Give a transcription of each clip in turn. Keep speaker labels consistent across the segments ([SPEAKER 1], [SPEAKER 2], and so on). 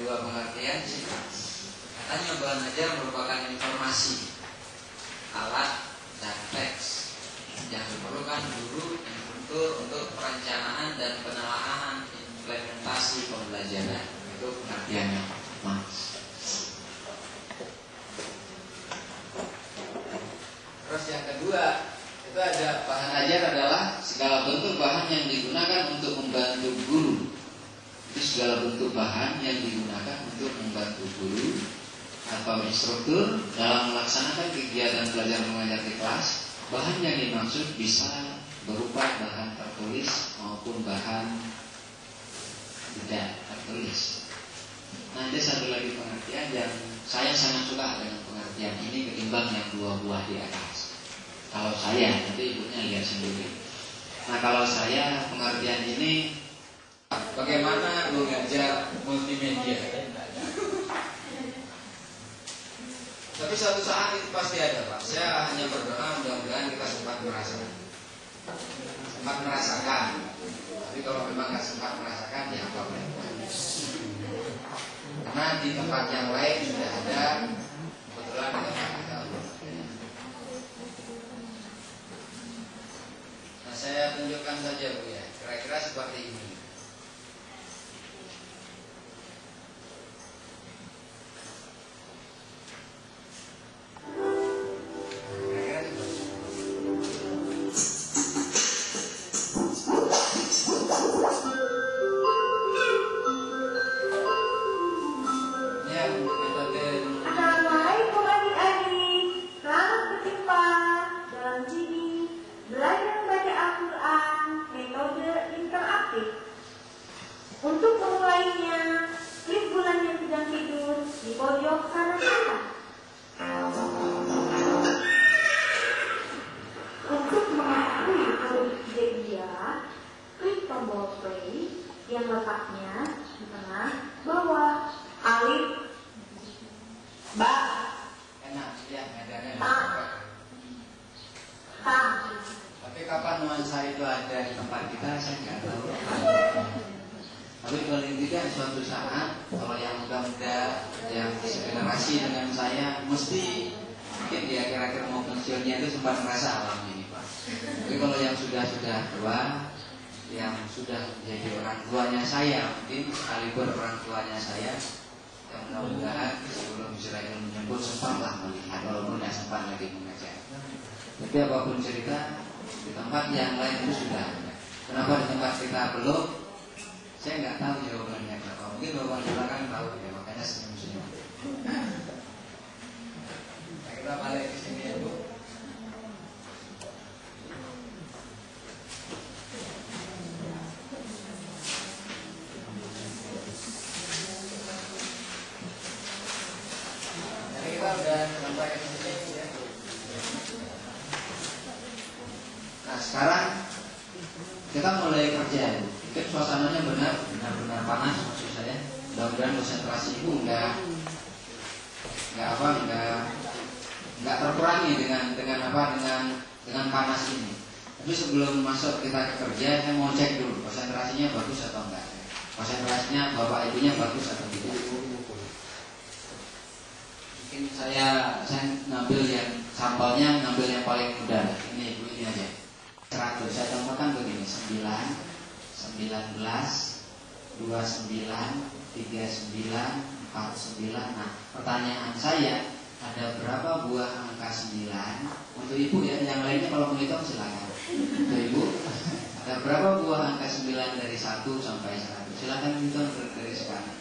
[SPEAKER 1] dua pengertian sih. Katanya bahan ajar merupakan informasi, alat, dan teks yang diperlukan guru untuk perencanaan dan penelaahan implementasi pembelajaran. Itu pengertiannya, Mas. Terus yang kedua, itu ada bahan ajar adalah segala bentuk bahan yang digunakan untuk membantu guru. Itu segala bentuk bahan yang digunakan untuk membantu guru atau instruktur dalam melaksanakan kegiatan belajar mengajar di kelas. Bahan yang dimaksud bisa berupa bahan tertulis maupun bahan tidak tertulis. Nah, ada satu lagi pengertian yang saya sangat suka dengan pengertian ini ketimbang yang dua buah di atas. Kalau saya, nanti ibunya lihat sendiri. Nah, kalau saya pengertian ini bagaimana mengajar multimedia. Tapi suatu saat itu pasti ada, Pak. Saya hanya berdoa mudah-mudahan kita sempat merasakan. Tapi kalau memang nggak sempat merasakan, ya apa boleh. Karena di tempat yang lain sudah ada, kebetulan di tempat kita. Nah, saya tunjukkan saja, Bu, ya. Kira-kira seperti ini.
[SPEAKER 2] Untuk memulainya, klik bulan yang sedang tidur di pojok kanan atas. Untuk mengetahui kondisi dia, klik tombol play yang letaknya di tengah bawah. Alif, ba,
[SPEAKER 1] Enak, ya, medannya.
[SPEAKER 2] ta.
[SPEAKER 1] Tapi kapan nuansa itu ada di tempat kita, saya nggak tahu. Tapi paling tidak suatu saat, kalau yang muda-muda, yang segenerasi dengan saya, mesti mungkin di akhir-akhir mau pensiunnya itu sempat merasa alami ini, Pak. Tapi kalau yang sudah tua, yang sudah menjadi orang tuanya saya, mungkin sekalipun orang tuanya saya, yang mudah-mudahan sebelum Israel menyebut sempatlah melihat, walaupun tidak sempat lagi mengajar. Tapi apapun cerita, di tempat yang lain itu sudah ada. Kenapa di tempat kita belum? Saya nggak tahu jawabannya kenapa. Mungkin Bapak di belakang tahu ya, makanya senyum-senyum. Nah, kita balik ke sini ya, Bu. Jadi kita udah sampai ke sini ya. Nah, sekarang kita mulai kerja. Mungkin suasananya benar-benar panas maksud saya. Mudah-mudahan konsentrasi ibu nggak terkurangi dengan panas ini. Tapi sebelum masuk kita ke kerja, saya mau cek dulu konsentrasinya bagus atau enggak. Konsentrasinya bapak ibunya bagus atau tidak. Mungkin saya ngambil yang sampelnya, ngambil yang paling mudah. Ini ibu ini aja. 100. Saya tambahkan begini, 9, 19, 29, 39, 49. Nah, pertanyaan saya, ada berapa buah angka 9? Untuk ibu ya, yang lainnya kalau mau hitung silakan. Untuk ibu, ada berapa buah angka 9 dari 1 sampai 100? Silakan hitung dari sekarang.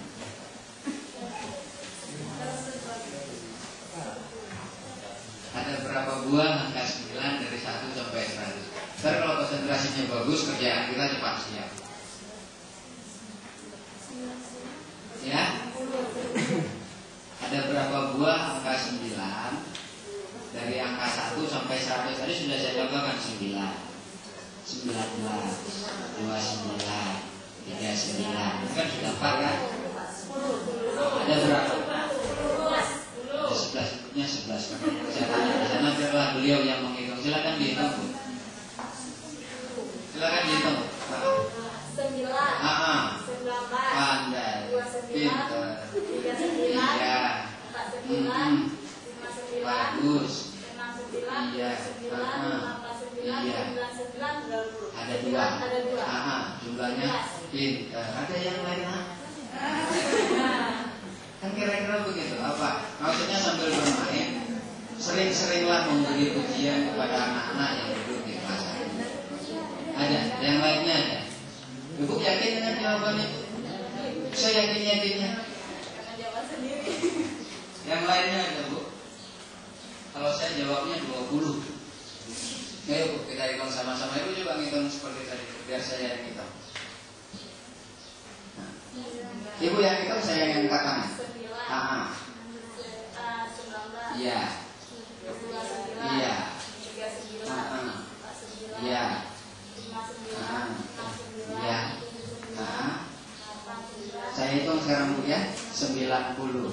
[SPEAKER 1] Ada berapa buah angka 9 dari 1 sampai 100? Ntar kalau konsentrasinya bagus, kerjaan kita cepat siap. Ya? Ada berapa buah angka 9 dari angka 1 sampai 100? Tadi sudah saya contohkan 9, 19, 29, 39. Itu kan sudah 4 kan? Ada berapa? Ada 11, ibunya 11. Saya tanya di sana, biarlah beliau yang menghitung. Silakan dihitung, Bu. Silakan dihitung.
[SPEAKER 2] 9, 19,
[SPEAKER 1] Pandai,
[SPEAKER 2] 29,
[SPEAKER 1] pintar. dua.
[SPEAKER 2] Ada dua.
[SPEAKER 1] Jumlahnya pintar. Ada yang lain? Kan kira-kira begitu. Apa? Maksudnya sambil bermain, sering-seringlah memberi pujian kepada anak-anak yang duduk di kelas. Ada? Yang lainnya ada? Ibu yakin dengan jawabannya? Saya yakin-yakinnya. Yang lainnya ada, Bu? Kalau saya jawabnya 20. Ayo Bu, kita hitung sama-sama. Ibu coba ngitung seperti tadi, biar saya yang hitung. Nah. Ibu yang hitung, saya yang angkat tangan. Iya. Iya. Iya. Iya. Saya hitung sekarang Bu ya, 90.